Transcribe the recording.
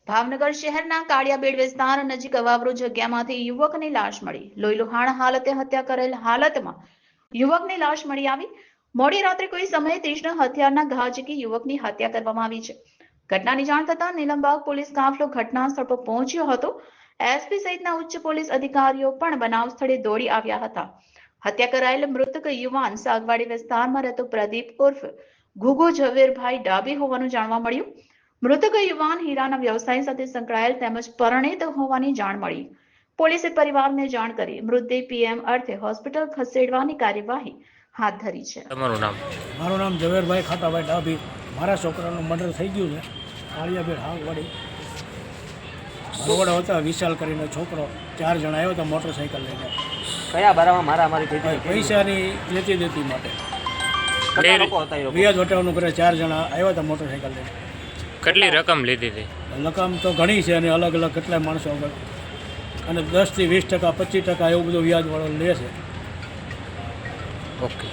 ભાવનગર શહેરના કાળિયાબેડ વિસ્તાર નજીક અવાવરૂ જગ્યામાંથી યુવકની લાશ મળી. લોહીલુહાણ હાલતે હત્યા કરેલ હાલતમાં યુવકની લાશ મળી આવી. મોડી રાત્રે કોઈ સમયે તીક્ષ્ણ હથિયારના ઘા ઝીકી યુવકની હત્યા કરવામાં આવી છે. ઘટનાની જાણ થતાં નીલમબાગ પોલીસ કાફલો ઘટના સ્થળ પર પહોંચ્યો હતો. એસપી સહિતના ઉચ્ચ પોલીસ અધિકારીઓ પણ બનાવ સ્થળે દોડી આવ્યા હતા. હત્યા કરાયેલ મૃતક યુવાન સાગવાડી વિસ્તારમાં રહેતો પ્રદીપ ઉર્ફ ઘુઘુ ઝવેરભાઈ ડાબી હોવાનું જાણવા મળ્યું. મૃતક યુવાન હીરાના વ્યવસાય સાથે સંકળાયેલ તેમજ પરિણીત હોવાની જાણ મળી. પોલીસે પરિવારને જાણ કરી મૃતદેહ પીએમ અર્થે હોસ્પિટલ ખસેડવાની કાર્યવાહી હાથ ધરી છે. તમારું નામ? મારું નામ ઝવેરભાઈ ખાટાભાઈ ડાભી. મારા છોકરાનું મર્ડર થઈ ગયું છે. કાળિયાબેડ હાંગવાડી રોડ હતા. વિશાલ કરીને છોકરો 4 જણા આવ્યો હતા મોટરસાઇકલ લઈને. કયા બારામાં મારામારી થઈ હતી? પૈસાની લેતી દેતી માટે. કેટલા લોકો હતા એ લોકો? વ્યાજ વટાવવાનું કરે 4 જણા આવ્યા હતા મોટરસાઇકલ લઈને. કેટલી રકમ લીધી હતી? રકમ તો ઘણી છે અને અલગ અલગ કેટલાય માણસો આગળ અને 10 થી 20%, 25% એવું બધું વ્યાજવાળો લે છે. ઓકે.